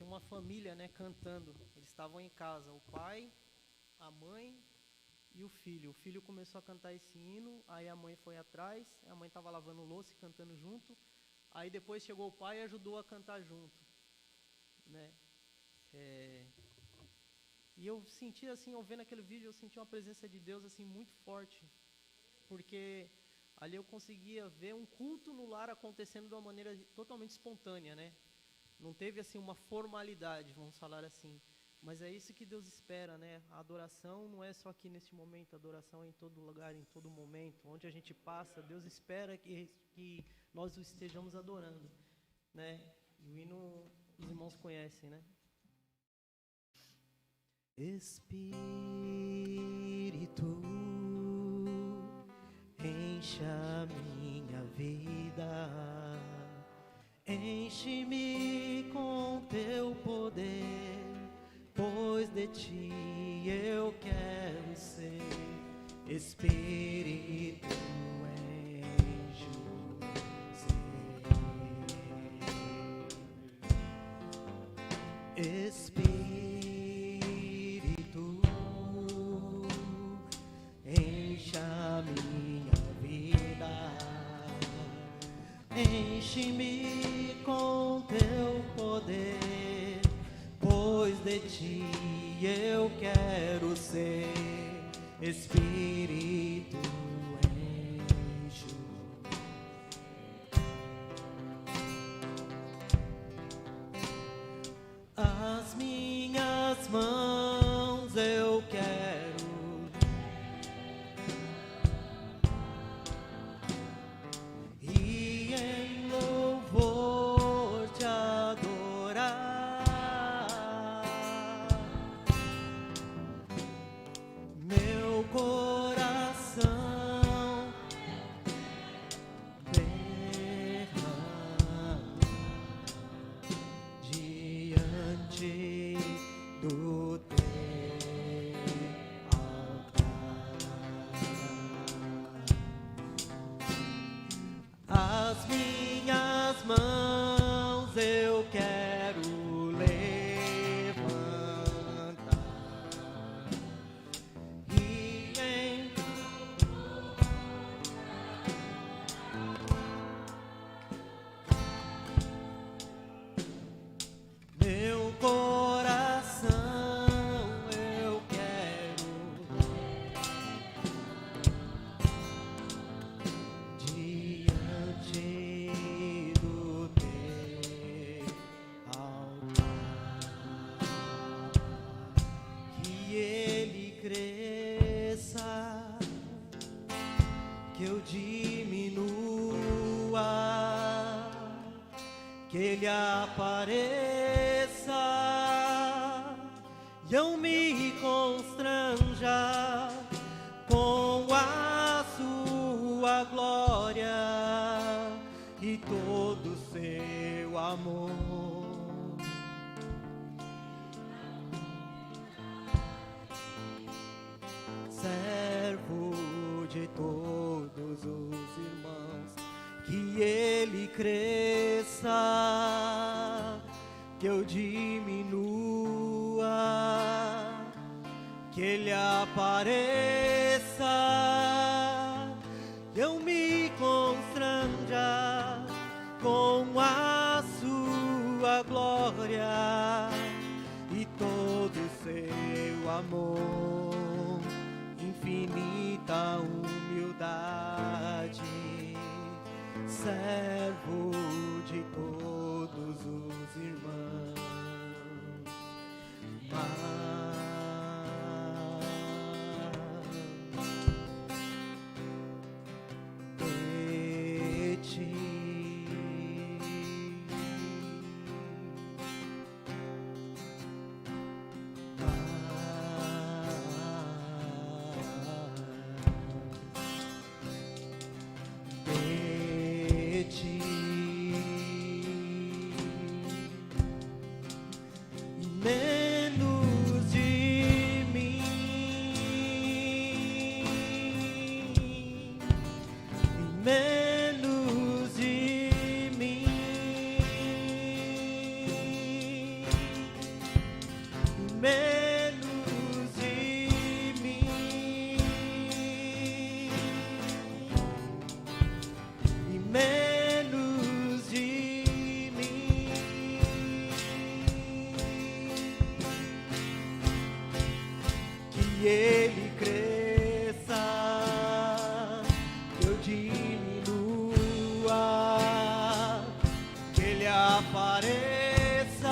tinha uma família, né, cantando. Eles estavam em casa, o pai, a mãe e o filho. O filho começou a cantar esse hino, aí a mãe foi atrás, a mãe estava lavando louça e cantando junto. Aí depois chegou o pai e ajudou a cantar junto, né? E eu senti assim, eu vendo aquele vídeo, eu senti uma presença de Deus assim muito forte, porque ali eu conseguia ver um culto no lar acontecendo de uma maneira totalmente espontânea, né? Não teve assim uma formalidade, vamos falar assim. Mas é isso que Deus espera, né? A adoração não é só aqui neste momento, a adoração é em todo lugar, em todo momento. Onde a gente passa, Deus espera que nós o estejamos adorando, né? E o hino os irmãos conhecem, né? Espírito, enche a minha vida, enche-me com teu poder, pois de ti eu quero ser. Espírito, enche o ser. Espírito, enche a minha vida, enche-me com teu poder, pois de ti eu quero ser. Espírito, enche. As minhas mãos eu quero e em louvor te adorar. Meu coração derrama diante do teu altar. As minhas mãos eu quero levantar e em meu coração eu quero diante do teu altar, que ele cresça, que eu diminua, que ele apareça e eu me constranja com a sua glória e todo o seu amor. Servo de todos os irmãos, que ele cresça, que eu diminua, que ele apareça, que eu me constranja com a sua glória e todo o seu amor. Infinita humildade, servo de todos os irmãos. De ti de ti que ele cresça, que eu diminua, que ele apareça,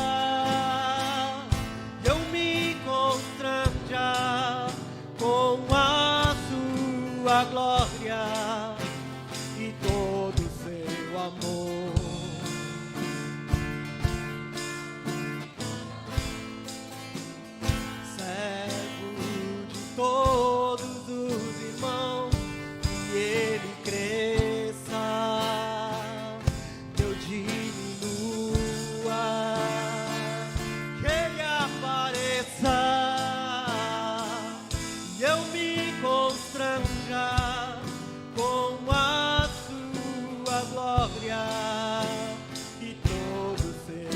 que eu me constranja com a sua glória e todo o seu amor. Todos os irmãos, que ele cresça, que eu diminua, que ele apareça, e eu me constranja com a sua glória e todo o seu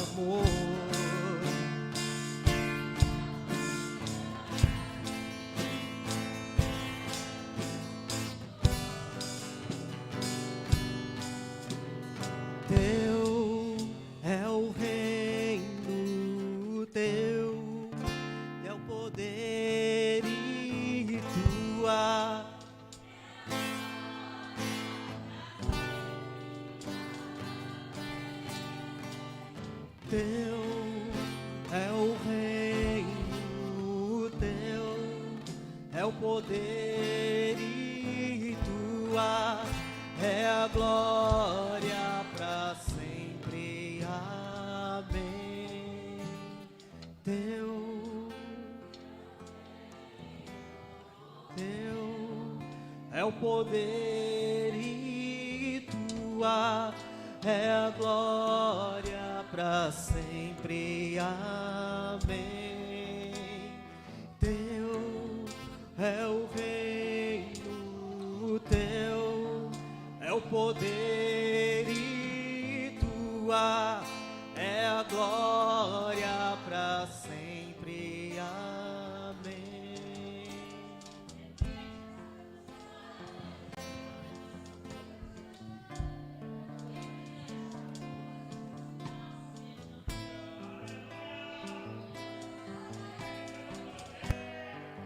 amor. Teu é o reino, teu é o poder e tua teu é o reino, teu é o poder e tua é a glória para sempre. Amém. Teu é o poder e tua é a glória para sempre. Amém. Teu é o reino, teu é o poder e tua é a glória para sempre. Amém.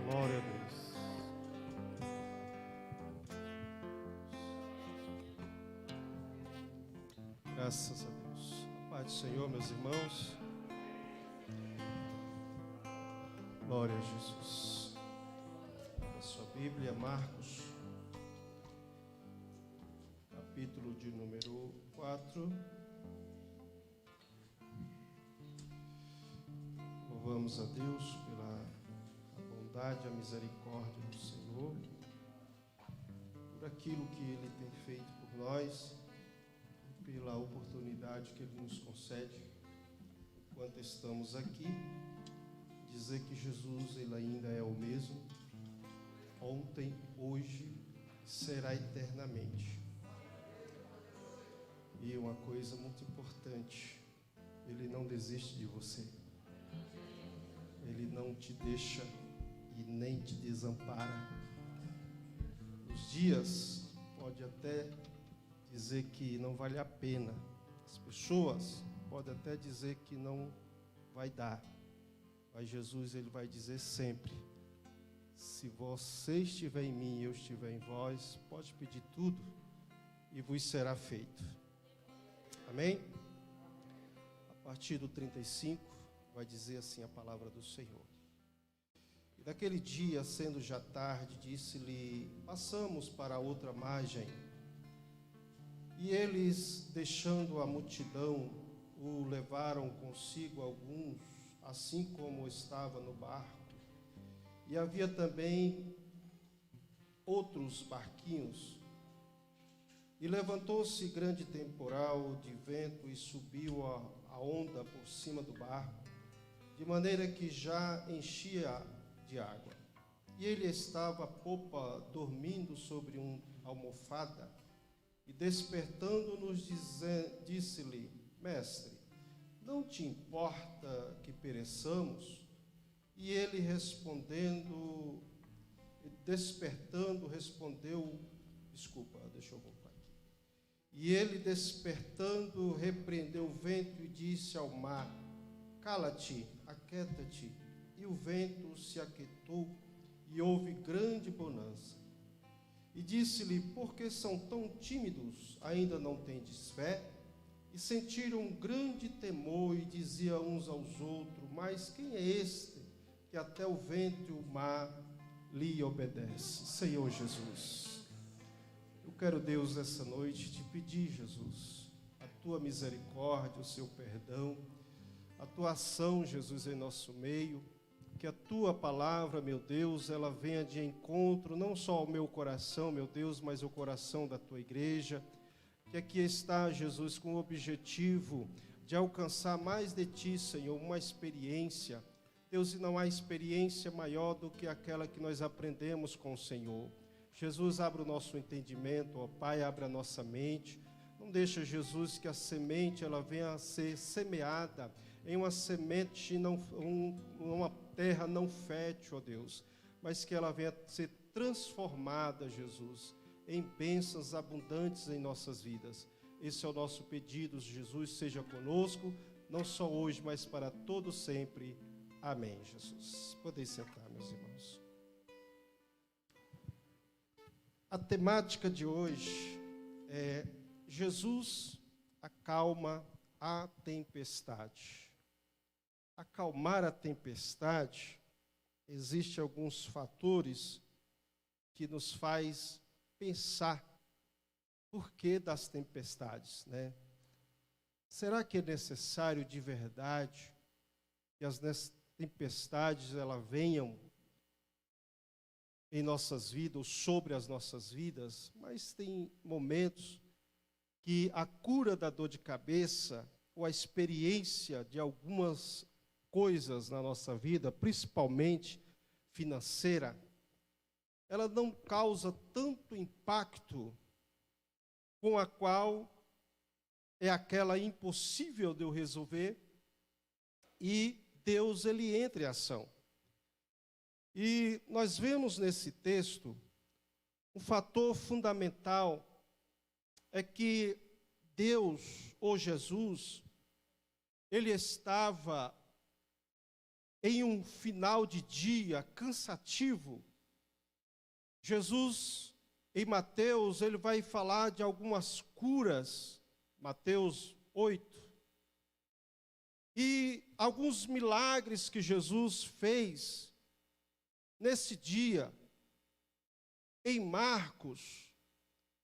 Glória a Deus. Graças a Deus. A paz do Senhor, meus irmãos. Glória a Jesus. A sua Bíblia, Marcos, capítulo de número 4. Louvamos a Deus pela bondade, a misericórdia do Senhor, por aquilo que Ele tem feito por nós, pela oportunidade que Ele nos concede, enquanto estamos aqui, dizer que Jesus, Ele ainda é o mesmo, ontem, hoje, será eternamente. E uma coisa muito importante, Ele não desiste de você, Ele não te deixa e nem te desampara. Os dias pode até dizer que não vale a pena, as pessoas podem até dizer que não vai dar, mas Jesus, Ele vai dizer sempre: se você estiver em mim e eu estiver em vós, pode pedir tudo e vos será feito. Amém? A partir do 35 vai dizer assim a palavra do Senhor. E daquele dia, sendo já tarde, disse-lhe: passamos para a outra margem. E eles, deixando a multidão, o levaram consigo alguns, assim como estava no barco. E havia também outros barquinhos. E levantou-se grande temporal de vento e subiu a onda por cima do barco, de maneira que já enchia de água. E ele estava à popa, dormindo sobre uma almofada. E despertando-nos, disse-lhe: Mestre, não te importa que pereçamos? E ele despertando, respondeu, deixa eu voltar aqui. E ele despertando, repreendeu o vento e disse ao mar: Cala-te, aquieta-te. E o vento se aquietou e houve grande bonança. E disse-lhe: por que são tão tímidos? Ainda não tendes fé? E sentiram um grande temor e diziam uns aos outros: mas quem é este que até o vento e o mar lhe obedece? Senhor Jesus, eu quero, Deus, essa noite te pedir, Jesus, a tua misericórdia, o seu perdão, a tua ação, Jesus, em nosso meio, que a tua palavra, meu Deus, ela venha de encontro não só ao meu coração, meu Deus, mas ao coração da tua igreja, que aqui está, Jesus, com o objetivo de alcançar mais de ti, Senhor, uma experiência. Deus, e não há experiência maior do que aquela que nós aprendemos com o Senhor. Jesus, abre o nosso entendimento, ó Pai, abre a nossa mente. Não deixa, Jesus, que a semente ela venha a ser semeada em uma semente, uma terra não fértil, ó Deus, mas que ela venha a ser transformada, Jesus, em bênçãos abundantes em nossas vidas. Esse é o nosso pedido, Jesus, seja conosco, não só hoje, mas para todo sempre. Amém, Jesus. Podem sentar, meus irmãos. A temática de hoje é: Jesus acalma a tempestade. Acalmar a tempestade, existem alguns fatores que nos faz pensar por que das tempestades, né? Será que é necessário de verdade que as tempestades elas venham em nossas vidas, ou sobre as nossas vidas? Mas tem momentos que a cura da dor de cabeça, ou a experiência de algumas coisas na nossa vida, principalmente financeira, ela não causa tanto impacto com a qual é aquela impossível de eu resolver, e Deus, ele entra em ação. E nós vemos nesse texto um fator fundamental, é que Deus, ou Jesus, ele estava em um final de dia cansativo. Jesus, em Mateus, ele vai falar de algumas curas, Mateus 8, e alguns milagres que Jesus fez nesse dia. Em Marcos,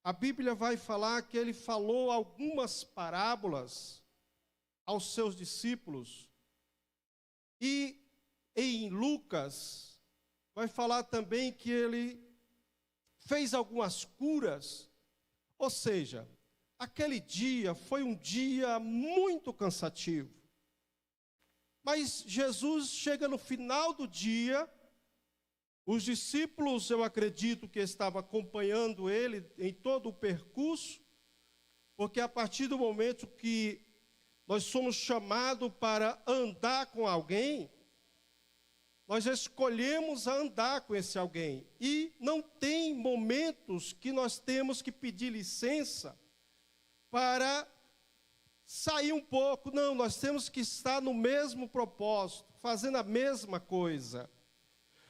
a Bíblia vai falar que ele falou algumas parábolas aos seus discípulos. E em Lucas, vai falar também que ele fez algumas curas. Ou seja, aquele dia foi um dia muito cansativo. Mas Jesus chega no final do dia, os discípulos, eu acredito que estavam acompanhando ele em todo o percurso, porque a partir do momento que nós somos chamados para andar com alguém, nós escolhemos a andar com esse alguém. E não tem momentos que nós temos que pedir licença para sair um pouco. Não, nós temos que estar no mesmo propósito, fazendo a mesma coisa.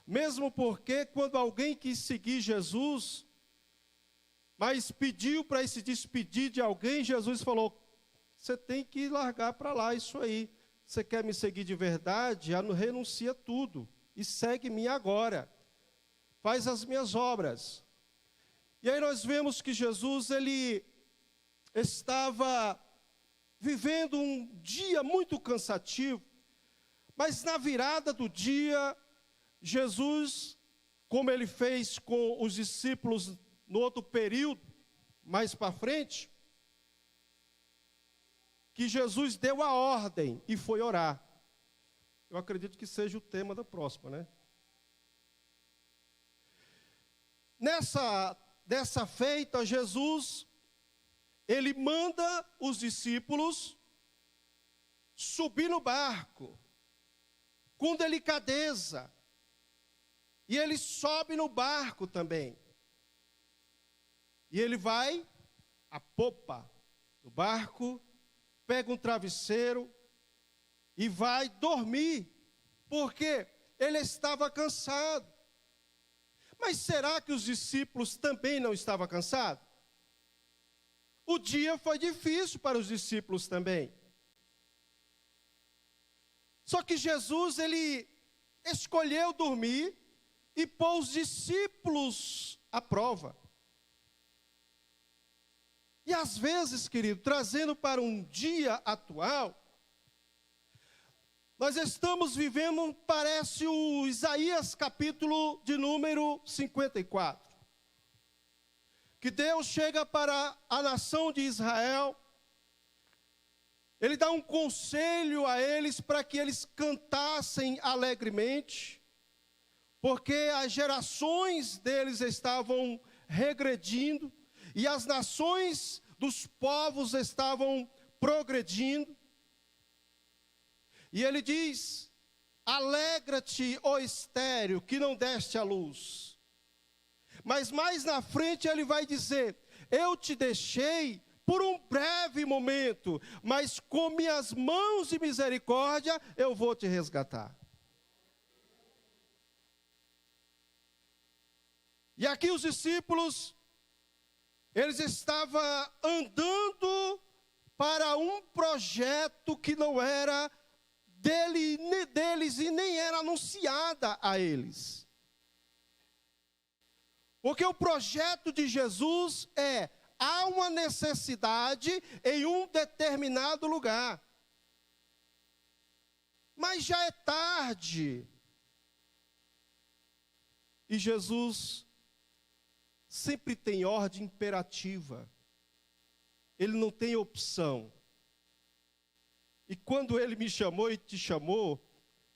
Mesmo porque quando alguém quis seguir Jesus, mas pediu para se despedir de alguém, Jesus falou: você tem que largar para lá isso aí. Você quer me seguir de verdade? Renuncia tudo e segue-me agora. Faz as minhas obras. E aí nós vemos que Jesus, ele estava vivendo um dia muito cansativo, mas na virada do dia, Jesus, como ele fez com os discípulos no outro período, mais para frente, que Jesus deu a ordem e foi orar. Eu acredito que seja o tema da próxima, né? Dessa feita, Jesus, ele manda os discípulos subir no barco, com delicadeza. E ele sobe no barco também. E ele vai à popa do barco, pega um travesseiro e vai dormir, porque ele estava cansado. Mas será que os discípulos também não estavam cansados? O dia foi difícil para os discípulos também. Só que Jesus, ele escolheu dormir e pôs os discípulos à prova. E às vezes, querido, trazendo para um dia atual, nós estamos vivendo, parece o Isaías capítulo de número 54. Que Deus chega para a nação de Israel, Ele dá um conselho a eles para que eles cantassem alegremente, porque as gerações deles estavam regredindo, e as nações dos povos estavam progredindo. E ele diz: alegra-te, ó estéril, que não deste à luz. Mas mais na frente ele vai dizer: eu te deixei por um breve momento, mas com minhas mãos de misericórdia eu vou te resgatar. E aqui os discípulos, eles estavam andando para um projeto que não era deles e nem era anunciada a eles. Porque o projeto de Jesus há uma necessidade em um determinado lugar. Mas já é tarde. E Jesus sempre tem ordem imperativa. Ele não tem opção. E quando ele me chamou e te chamou,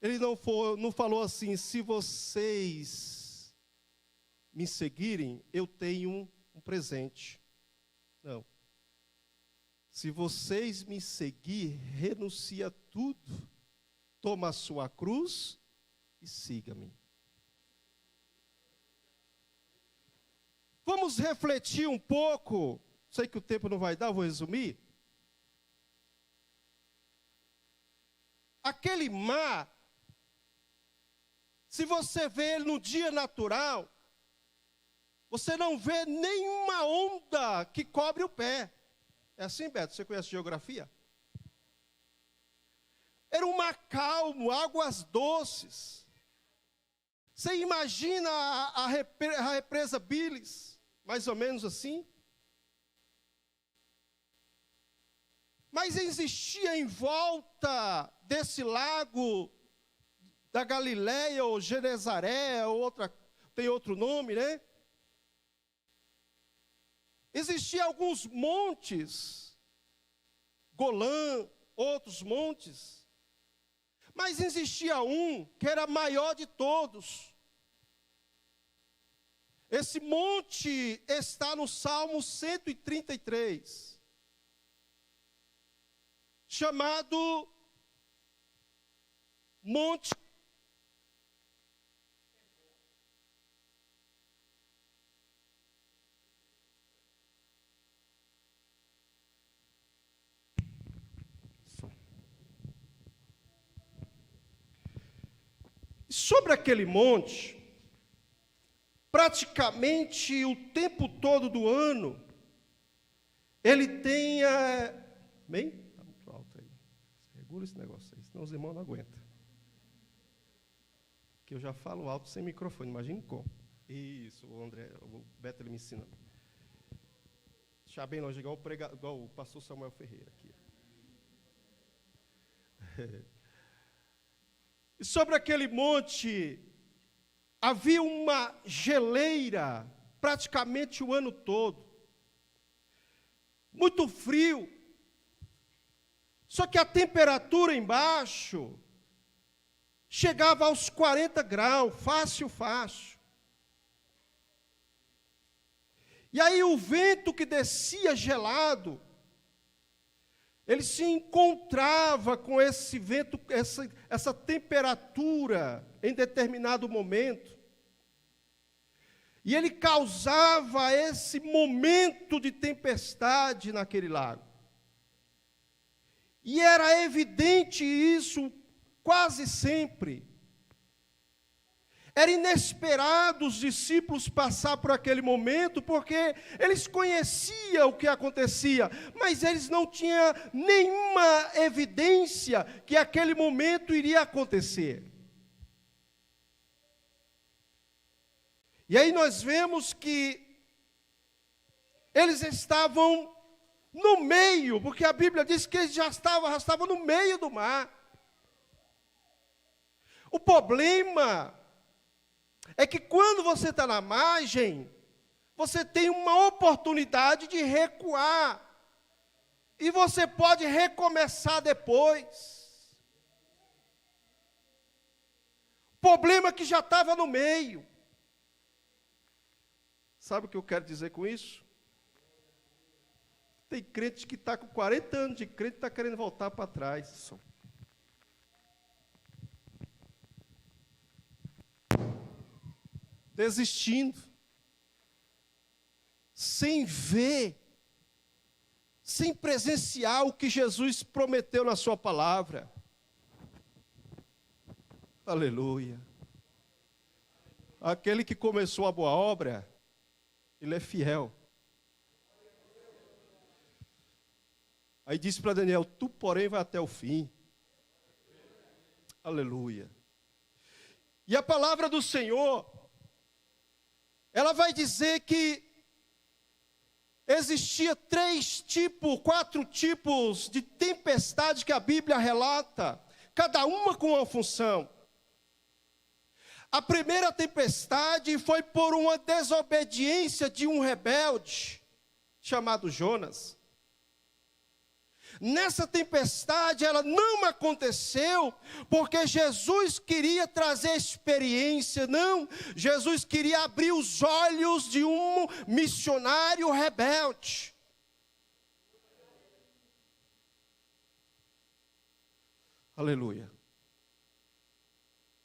ele não falou assim: se vocês me seguirem, eu tenho um presente. Não. Se vocês me seguir, renuncia tudo, toma a sua cruz e siga-me. Vamos refletir um pouco. Sei que o tempo não vai dar, vou resumir. Aquele mar, se você vê ele no dia natural, você não vê nenhuma onda que cobre o pé. É assim, Beto? Você conhece geografia? Era um mar calmo, águas doces. Você imagina a represa Bilis, mais ou menos assim? Mas existia em volta desse lago da Galileia, ou Genezaré, tem outro nome, né? Existiam alguns montes, Golã, outros montes, mas existia um que era maior de todos. Esse monte está no Salmo 133, chamado Monte. Sobre aquele monte, praticamente o tempo todo do ano, ele tem bem? Está muito alto aí. Regula esse negócio aí, senão os irmãos não aguentam. Que eu já falo alto sem microfone, imagine como. Isso, o André, o Beto, ele me ensina. Deixar bem longe, igual o pastor Samuel Ferreira aqui. E sobre aquele monte, havia uma geleira praticamente o ano todo. Muito frio. Só que a temperatura embaixo chegava aos 40 graus, fácil. E aí o vento que descia gelado, ele se encontrava com esse vento, essa temperatura em determinado momento. E ele causava esse momento de tempestade naquele lago. E era evidente isso quase sempre. Era inesperado os discípulos passar por aquele momento, porque eles conheciam o que acontecia, mas eles não tinham nenhuma evidência que aquele momento iria acontecer. E aí nós vemos que eles estavam no meio, porque a Bíblia diz que eles já estavam no meio do mar. O problema é que quando você está na margem, você tem uma oportunidade de recuar. E você pode recomeçar depois. O problema é que já estava no meio. Sabe o que eu quero dizer com isso? Tem crente que está com 40 anos de crente e está querendo voltar para trás. Desistindo. Sem ver. Sem presenciar o que Jesus prometeu na sua palavra. Aleluia. Aquele que começou a boa obra, ele é fiel. Aí disse para Daniel, tu porém vai até o fim. Aleluia. E a palavra do Senhor, ela vai dizer que existia 4 tipos de tempestade que a Bíblia relata, cada uma com uma função. A primeira tempestade foi por uma desobediência de um rebelde, chamado Jonas. Nessa tempestade, ela não aconteceu porque Jesus queria trazer experiência, não. Jesus queria abrir os olhos de um missionário rebelde. Aleluia.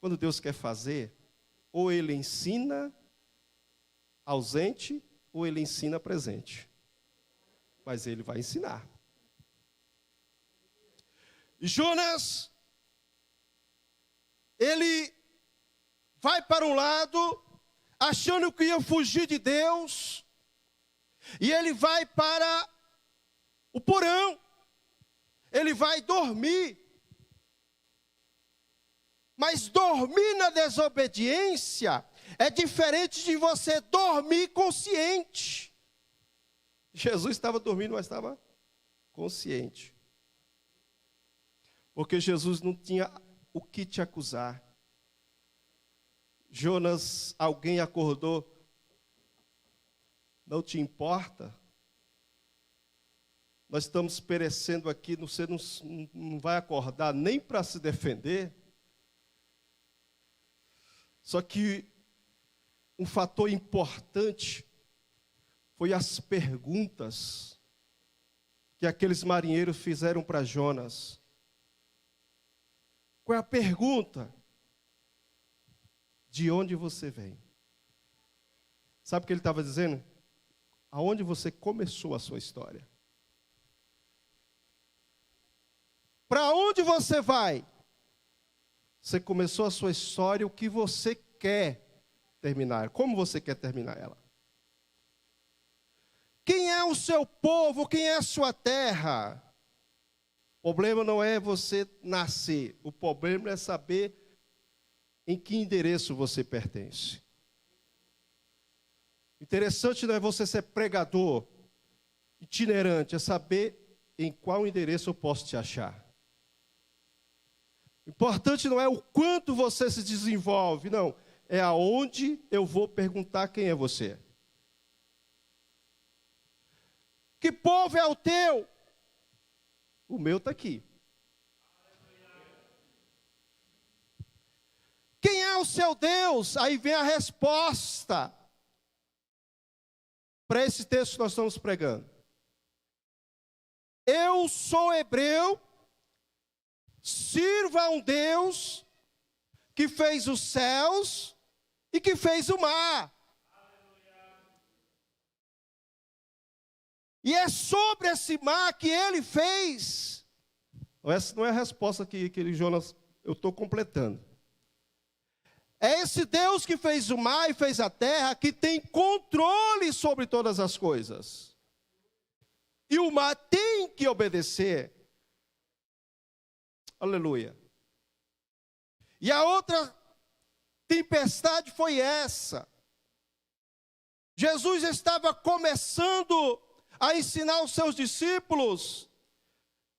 Quando Deus quer fazer, ou Ele ensina ausente, ou Ele ensina presente. Mas Ele vai ensinar. Jonas, ele vai para um lado, achando que ia fugir de Deus, e ele vai para o porão, ele vai dormir. Mas dormir na desobediência é diferente de você dormir consciente. Jesus estava dormindo, mas estava consciente. Porque Jesus não tinha o que te acusar. Jonas, alguém acordou. Não te importa? Nós estamos perecendo aqui, você não vai acordar nem para se defender. Só que um fator importante foi as perguntas que aqueles marinheiros fizeram para Jonas. Qual é a pergunta? De onde você vem? Sabe o que ele estava dizendo? Aonde você começou a sua história? Para onde você vai? Você começou a sua história, o que você quer terminar? Como você quer terminar ela? Quem é o seu povo? Quem é a sua terra? O problema não é você nascer, o problema é saber em que endereço você pertence. Interessante não é você ser pregador, itinerante, é saber em qual endereço eu posso te achar. O importante não é o quanto você se desenvolve, não, é aonde eu vou perguntar quem é você. Que povo é o teu? O meu está aqui. Quem é o seu Deus? Aí vem a resposta para esse texto que nós estamos pregando. Eu sou hebreu, sirvo a um Deus que fez os céus e que fez o mar. E é sobre esse mar que ele fez. Essa não é a resposta que Jonas, eu estou completando. É esse Deus que fez o mar e fez a terra, que tem controle sobre todas as coisas. E o mar tem que obedecer. Aleluia. E a outra tempestade foi essa. Jesus estava começando a ensinar os seus discípulos,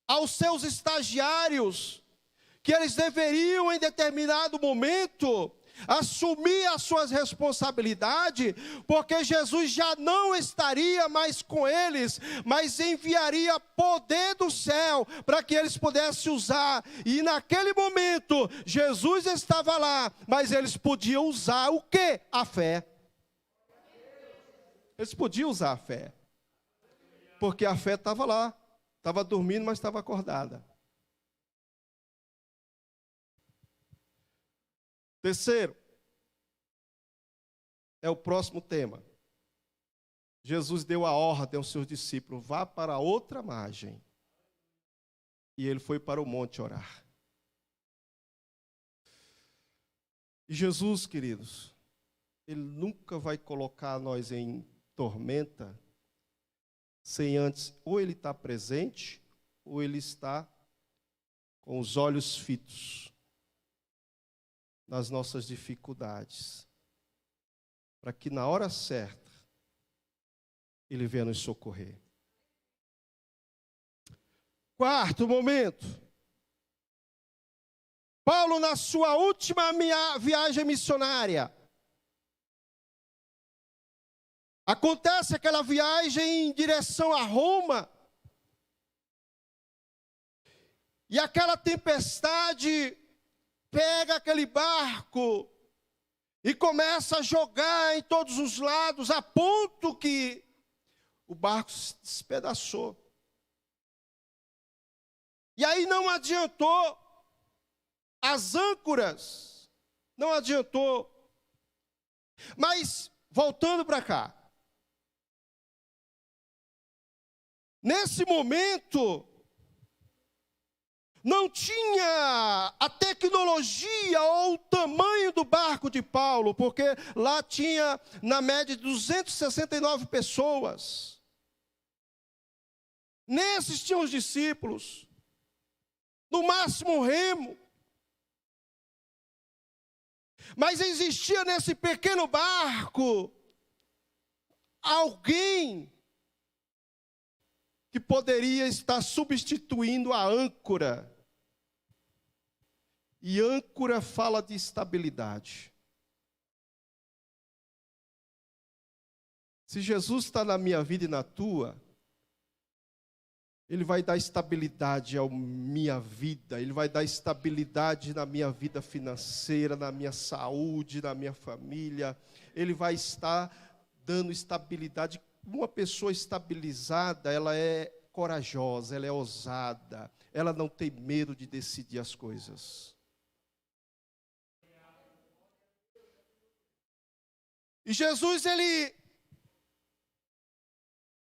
aos seus estagiários, que eles deveriam, em determinado momento, assumir as suas responsabilidades, porque Jesus já não estaria mais com eles, mas enviaria poder do céu, para que eles pudessem usar, e naquele momento, Jesus estava lá, mas eles podiam usar o quê? A fé. Eles podiam usar a fé, porque a fé estava lá, estava dormindo, mas estava acordada. Terceiro, é o próximo tema. Jesus deu a ordem aos seus discípulos, vá para outra margem. E ele foi para o monte orar. E Jesus, queridos, ele nunca vai colocar nós em tormenta, sem antes, ou ele está presente, ou ele está com os olhos fitos nas nossas dificuldades, para que na hora certa, ele venha nos socorrer. Quarto momento, Paulo na sua última viagem missionária, acontece aquela viagem em direção a Roma, e aquela tempestade pega aquele barco e começa a jogar em todos os lados, a ponto que o barco se despedaçou. E aí não adiantou, as âncoras, não adiantou. Mas, voltando para cá, nesse momento, não tinha a tecnologia ou o tamanho do barco de Paulo, porque lá tinha, na média, 269 pessoas. Nesses tinham os discípulos, no máximo um remo. Mas existia nesse pequeno barco alguém que poderia estar substituindo a âncora. E âncora fala de estabilidade. Se Jesus está na minha vida e na tua, Ele vai dar estabilidade à minha vida, Ele vai dar estabilidade na minha vida financeira, na minha saúde, na minha família. Ele vai estar dando estabilidade. Uma pessoa estabilizada, ela é corajosa, ela é ousada, ela não tem medo de decidir as coisas. E Jesus, ele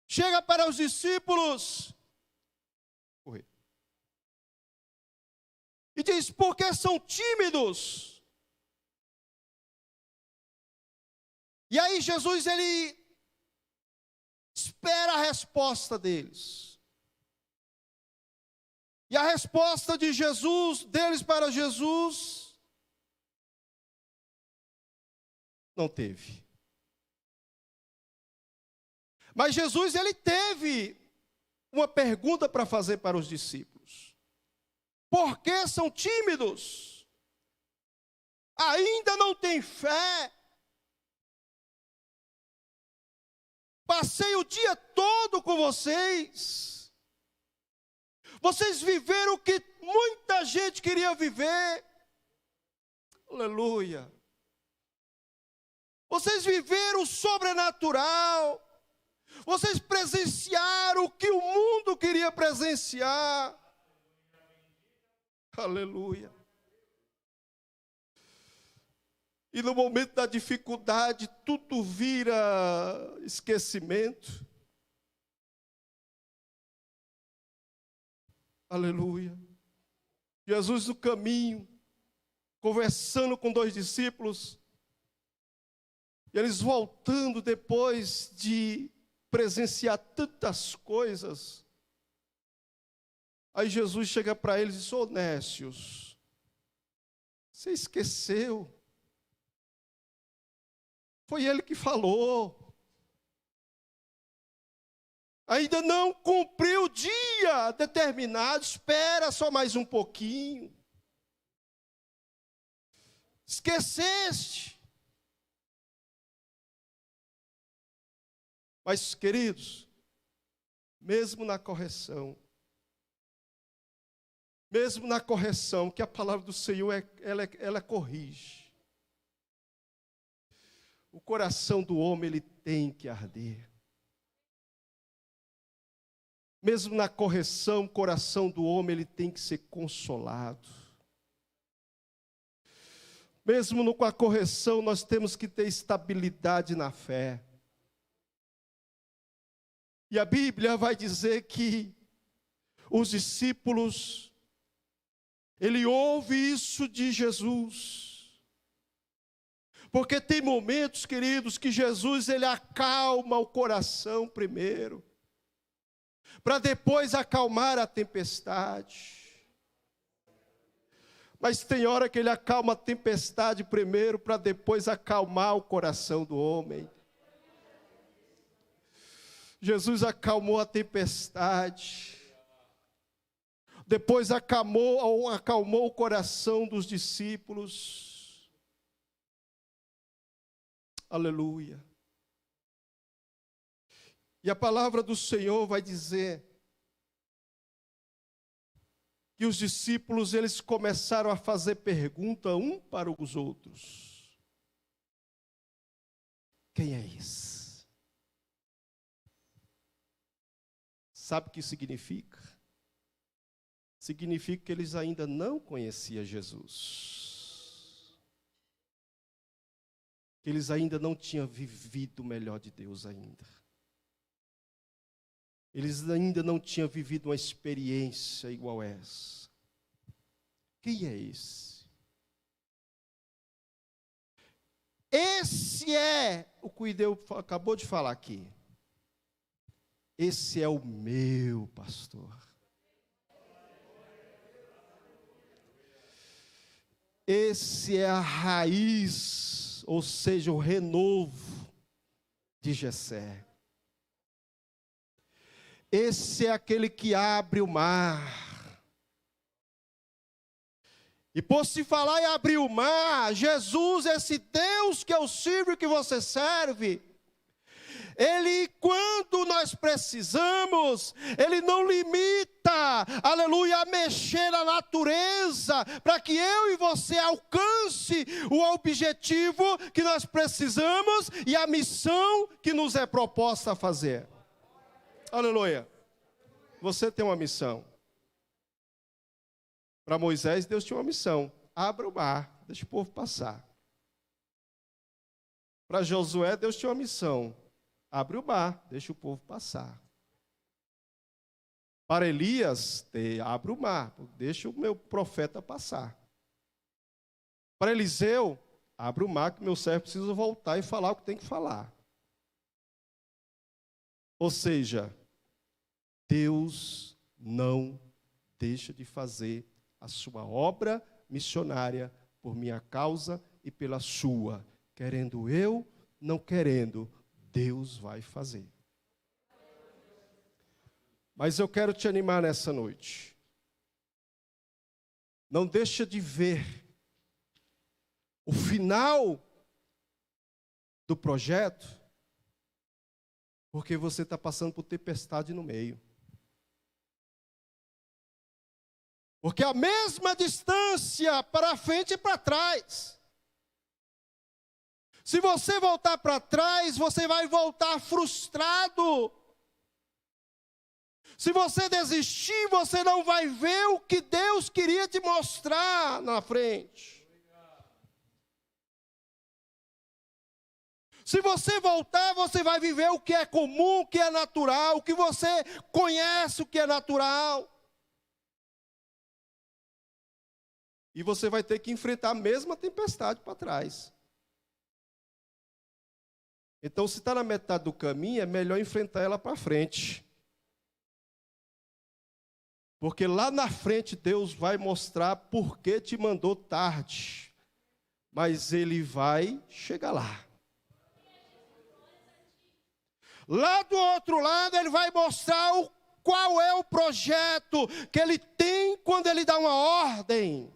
chega para os discípulos e diz, por que são tímidos? E aí Jesus, ele espera a resposta deles. E a resposta de Jesus, deles para Jesus, não teve. Mas Jesus, ele teve uma pergunta para fazer para os discípulos. Por que são tímidos? Ainda não têm fé? Passei o dia todo com vocês. Vocês viveram o que muita gente queria viver. Aleluia. Vocês viveram o sobrenatural. Vocês presenciaram o que o mundo queria presenciar. Aleluia. E no momento da dificuldade, tudo vira esquecimento. Aleluia. Jesus no caminho, conversando com 2 discípulos, e eles voltando depois de presenciar tantas coisas. Aí Jesus chega para eles e diz: ô nécios, você esqueceu? Foi ele que falou. Ainda não cumpriu o dia determinado, espera só mais um pouquinho. Esqueceste. Mas, queridos, mesmo na correção, que a palavra do Senhor, ela corrige. O coração do homem, ele tem que arder. Mesmo na correção, o coração do homem, ele tem que ser consolado. Mesmo com a correção, nós temos que ter estabilidade na fé. E a Bíblia vai dizer que os discípulos, ele ouve isso de Jesus. Porque tem momentos, queridos, que Jesus, ele acalma o coração primeiro, para depois acalmar a tempestade. Mas tem hora que ele acalma a tempestade primeiro, para depois acalmar o coração do homem. Jesus acalmou a tempestade, depois acalmou o coração dos discípulos. Aleluia. E a palavra do Senhor vai dizer que os discípulos, eles começaram a fazer pergunta um para os outros. Quem é esse? Sabe o que significa? Significa que eles ainda não conheciam Jesus. Que eles ainda não tinham vivido o melhor de Deus ainda. Eles ainda não tinham vivido uma experiência igual a essa. Quem é esse? Esse é o que Deus acabou de falar aqui. Esse é o meu pastor. Esse é a raiz, ou seja, o renovo de Jessé. Esse é aquele que abre o mar. E por se falar em abrir o mar, Jesus, esse Deus que eu sirvo e que você serve, Ele, quando nós precisamos, Ele não limita, aleluia, a mexer na natureza, para que eu e você alcance o objetivo que nós precisamos e a missão que nos é proposta a fazer. Aleluia. Você tem uma missão. Para Moisés, Deus tinha uma missão. Abra o mar, deixa o povo passar. Para Josué, Deus tinha uma missão. Abre o mar, deixa o povo passar. Para Elias, abre o mar, deixa o meu profeta passar. Para Eliseu, abre o mar, que meu servo precisa voltar e falar o que tem que falar. Ou seja, Deus não deixa de fazer a sua obra missionária por minha causa e pela sua. Querendo eu, não querendo, Deus vai fazer. Mas eu quero te animar nessa noite. Não deixa de ver o final do projeto, porque você está passando por tempestade no meio. Porque a mesma distância para frente e para trás. Se você voltar para trás, você vai voltar frustrado. Se você desistir, você não vai ver o que Deus queria te mostrar na frente. Se você voltar, você vai viver o que é comum, o que é natural, o que você conhece, o que é natural. E você vai ter que enfrentar a mesma tempestade para trás. Então, se está na metade do caminho, é melhor enfrentar ela para frente. Porque lá na frente Deus vai mostrar por que te mandou tarde. Mas Ele vai chegar lá. Lá do outro lado Ele vai mostrar qual é o projeto que Ele tem quando Ele dá uma ordem.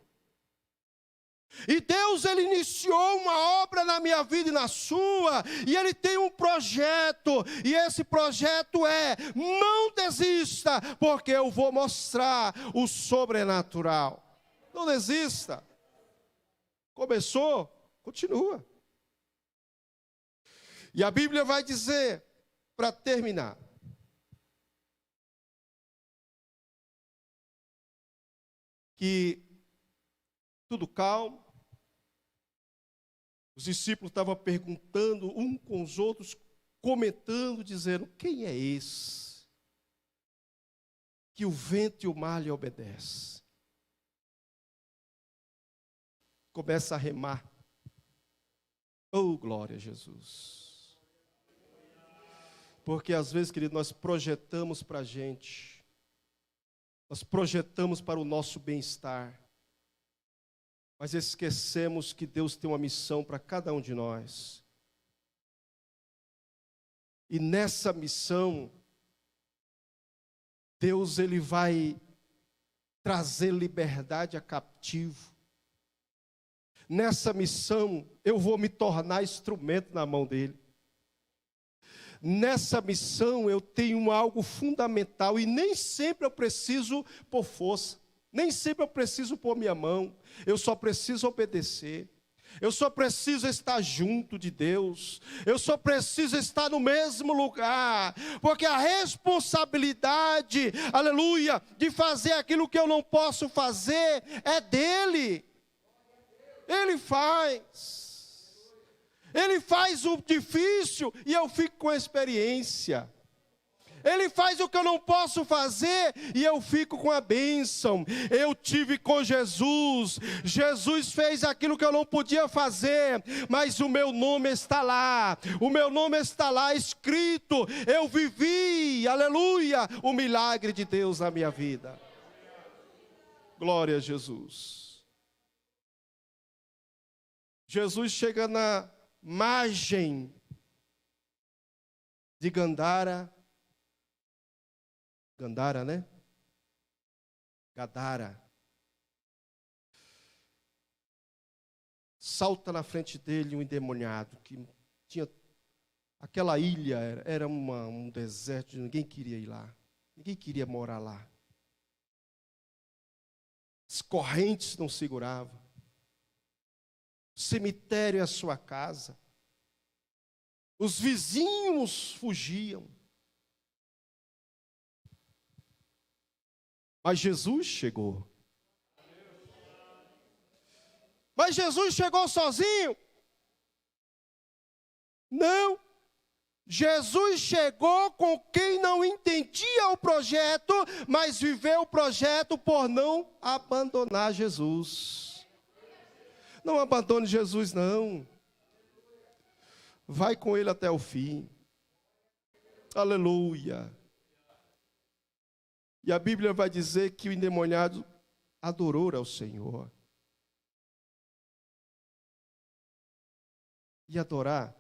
E Deus, Ele iniciou uma obra na minha vida e na sua, e Ele tem um projeto, e esse projeto é: não desista, porque eu vou mostrar o sobrenatural. Não desista. Começou, continua. E a Bíblia vai dizer, para terminar, que tudo calmo. Os discípulos estavam perguntando um com os outros, comentando, dizendo: quem é esse que o vento e o mar lhe obedecem? Começa a remar. Oh, glória a Jesus. Porque às vezes, querido, nós projetamos para a gente, nós projetamos para o nosso bem-estar, mas esquecemos que Deus tem uma missão para cada um de nós. E nessa missão, Deus, Ele vai trazer liberdade a cativo. Nessa missão, eu vou me tornar instrumento na mão dEle. Nessa missão, eu tenho algo fundamental e nem sempre eu preciso pôr força. Nem sempre eu preciso pôr minha mão, eu só preciso obedecer. Eu só preciso estar junto de Deus. Eu só preciso estar no mesmo lugar. Porque a responsabilidade, aleluia, de fazer aquilo que eu não posso fazer é dEle. Ele faz. Ele faz o difícil e eu fico com a experiência. Ele faz o que eu não posso fazer e eu fico com a bênção. Eu tive com Jesus. Jesus fez aquilo que eu não podia fazer, mas o meu nome está lá. O meu nome está lá escrito. Eu vivi, aleluia, o milagre de Deus na minha vida. Glória a Jesus. Jesus chega na margem de Gadara, né? Gadara. Salta na frente dele um endemoniado, que tinha... Aquela ilha era um deserto, ninguém queria ir lá. Ninguém queria morar lá. As correntes não seguravam. O cemitério é a sua casa. Os vizinhos fugiam. Mas Jesus chegou. Mas Jesus chegou sozinho? Não. Jesus chegou com quem não entendia o projeto, mas viveu o projeto por não abandonar Jesus. Não abandone Jesus, não. Vai com Ele até o fim. Aleluia. E a Bíblia vai dizer que o endemoniado adorou ao Senhor. E adorar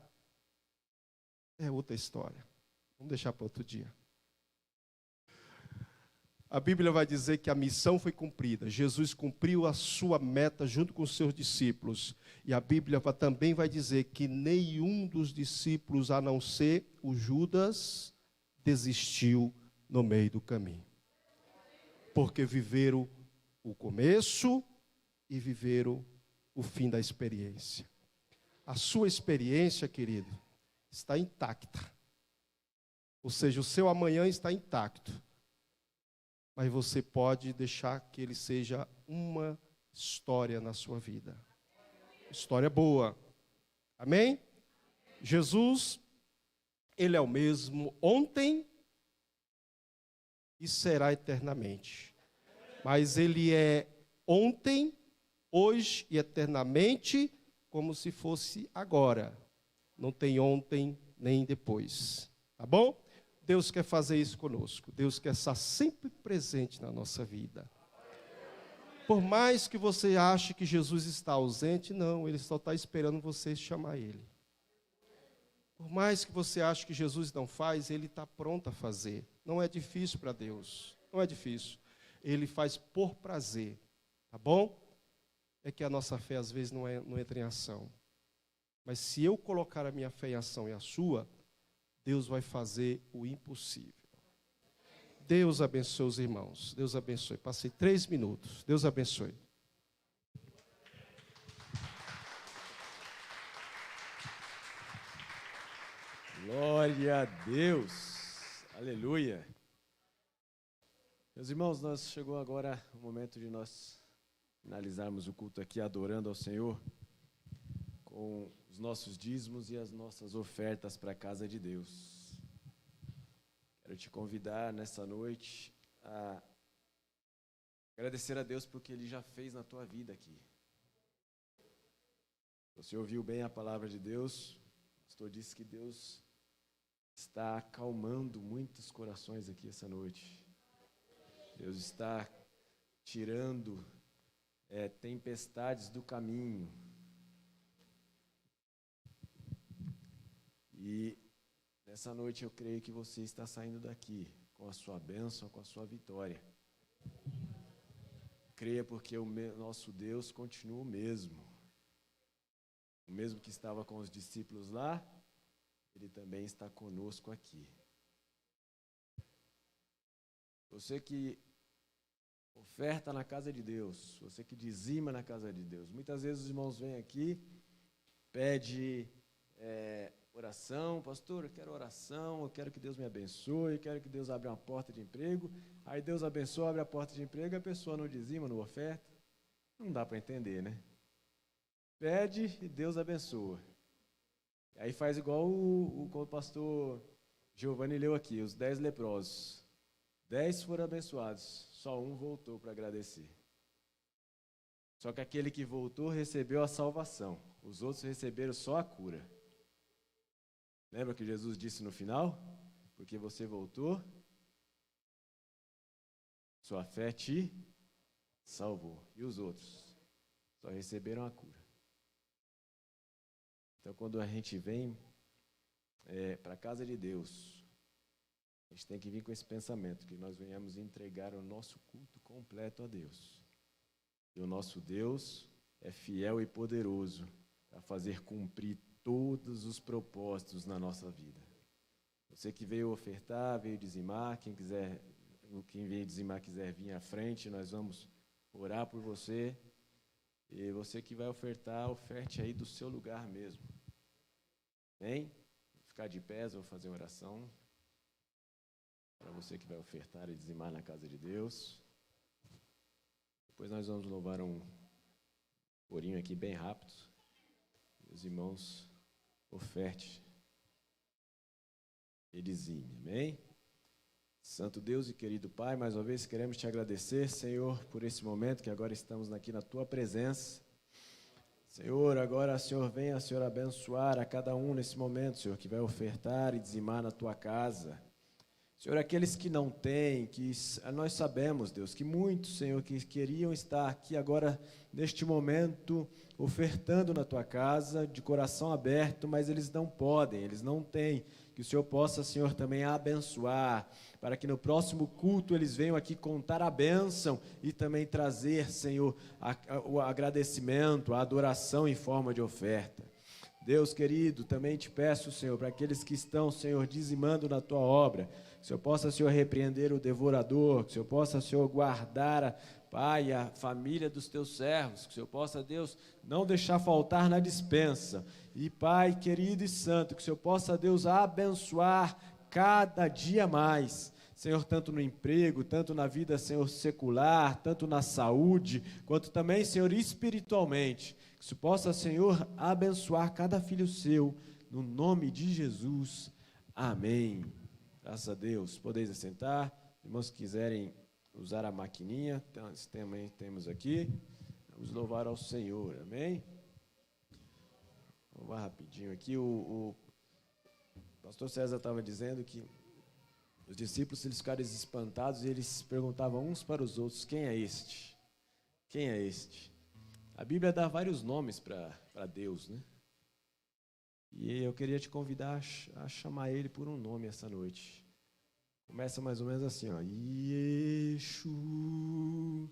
é outra história. Vamos deixar para outro dia. A Bíblia vai dizer que a missão foi cumprida. Jesus cumpriu a sua meta junto com os seus discípulos. E a Bíblia também vai dizer que nenhum dos discípulos, a não ser o Judas, desistiu no meio do caminho. Porque viveram o começo e viveram o fim da experiência. A sua experiência, querido, está intacta. Ou seja, o seu amanhã está intacto. Mas você pode deixar que ele seja uma história na sua vida. História boa. Amém? Jesus, Ele é o mesmo ontem e será eternamente. Mas Ele é ontem hoje e eternamente, como se fosse agora. Não tem ontem nem depois. Tá bom? Deus quer fazer isso conosco. Deus quer estar sempre presente na nossa vida. Por mais que você ache que Jesus está ausente, não, Ele só está esperando você chamar Ele. Por mais que você ache que Jesus não faz, Ele está pronto a fazer. Não é difícil para Deus, não é difícil. Ele faz por prazer, tá bom? É que a nossa fé às vezes não entra em ação. Mas se eu colocar a minha fé em ação e a sua, Deus vai fazer o impossível. Deus abençoe os irmãos. Deus abençoe. Passei 3 minutos. Deus abençoe. Glória a Deus. Aleluia. Meus irmãos, chegou agora o momento de nós finalizarmos o culto aqui adorando ao Senhor com os nossos dízimos e as nossas ofertas para a casa de Deus. Quero te convidar nessa noite a agradecer a Deus pelo que Ele já fez na tua vida aqui. Você ouviu bem a palavra de Deus? O pastor disse que Deus está acalmando muitos corações aqui essa noite. Deus está tirando tempestades do caminho. E nessa noite eu creio que você está saindo daqui com a sua bênção, com a sua vitória. Creia porque o nosso Deus continua o mesmo. O mesmo que estava com os discípulos lá, Ele também está conosco aqui. Você que oferta na casa de Deus, você que dizima na casa de Deus. Muitas vezes os irmãos vêm aqui, pede oração, pastor, eu quero oração, eu quero que Deus me abençoe, eu quero que Deus abra uma porta de emprego. Aí Deus abençoa, abre a porta de emprego, a pessoa não dizima, não oferta. Não dá para entender, né? Pede e Deus abençoa. Aí faz igual o pastor Giovanni leu aqui, os 10 leprosos. 10 foram abençoados, só um voltou para agradecer. Só que aquele que voltou recebeu a salvação, os outros receberam só a cura. Lembra que Jesus disse no final? Porque você voltou, sua fé te salvou. E os outros só receberam a cura. Então, quando a gente vem para a casa de Deus, a gente tem que vir com esse pensamento, que nós venhamos entregar o nosso culto completo a Deus. E o nosso Deus é fiel e poderoso para fazer cumprir todos os propósitos na nossa vida. Você que veio ofertar, veio dizimar, quem veio dizimar quiser vir à frente, nós vamos orar por você. E você que vai ofertar, oferte aí do seu lugar mesmo. Vem, vou ficar de pé, eu vou fazer uma oração. Para você que vai ofertar e dizimar na casa de Deus. Depois nós vamos louvar um corinho aqui bem rápido. Meus irmãos, oferte e dizime, amém? Santo Deus e querido Pai, mais uma vez queremos te agradecer, Senhor, por esse momento que agora estamos aqui na tua presença. Senhor, agora, Senhor, venha, Senhor, abençoar a cada um nesse momento, Senhor, que vai ofertar e dizimar na tua casa. Senhor, aqueles que não têm, que nós sabemos, Deus, que muitos, Senhor, que queriam estar aqui agora, neste momento, ofertando na Tua casa, de coração aberto, mas eles não podem, eles não têm. Que o Senhor possa, Senhor, também abençoar, para que no próximo culto eles venham aqui contar a bênção e também trazer, Senhor, o agradecimento, a adoração em forma de oferta. Deus querido, também te peço, Senhor, para aqueles que estão, Senhor, dizimando na Tua obra, que o Senhor possa, Senhor, repreender o devorador, que o Senhor possa, Senhor, guardar, Pai, a família dos Teus servos, que o Senhor possa, Deus, não deixar faltar na despensa. E, Pai, querido e santo, que o Senhor possa, Deus, abençoar cada dia mais. Senhor, tanto no emprego, tanto na vida, Senhor, secular, tanto na saúde, quanto também, Senhor, espiritualmente. Que o Senhor possa, Senhor, abençoar cada filho seu, no nome de Jesus. Amém. Graças a Deus. Podeis assentar. Irmãos que quiserem usar a maquininha, também temos aqui. Vamos louvar ao Senhor, amém? Vamos lá rapidinho aqui. O pastor César estava dizendo que os discípulos, eles ficaram espantados e eles perguntavam uns para os outros: quem é este? Quem é este? A Bíblia dá vários nomes para Deus, né? E eu queria te convidar a chamar ele por um nome essa noite. Começa mais ou menos assim, ó. Yeshua.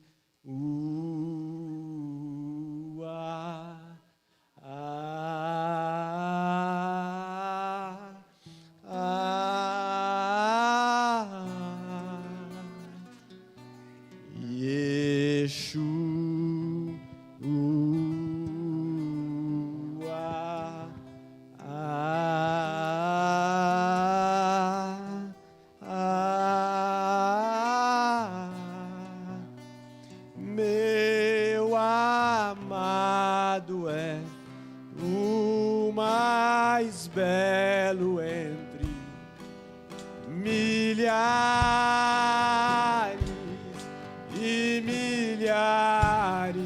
Meu amado é o mais belo entre milhares e milhares.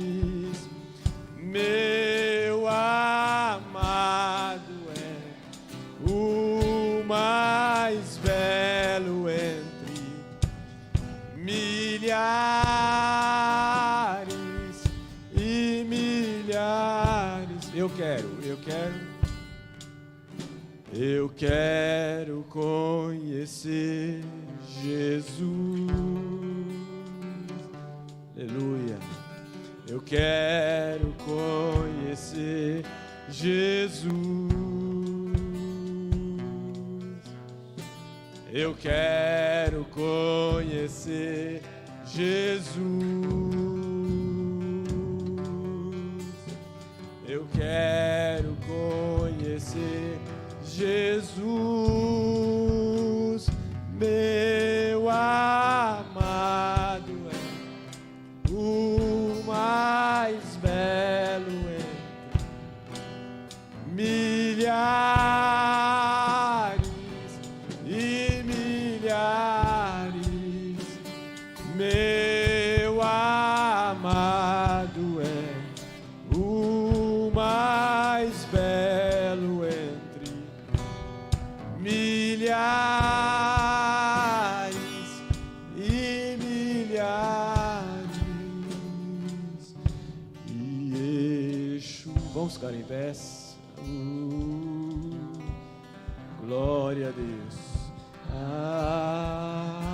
Meu amado é o mais belo entre milhares e milhares. Eu quero conhecer Jesus. Aleluia. Eu quero conhecer Jesus. Eu quero conhecer Jesus. Eu quero conhecer Jesus. Meu amado é o mais belo entre milhares e milhares. Meu amado é o mais belo entre milhares e milhares. Yeshua. Vamos ficar em pé. Glória a Deus.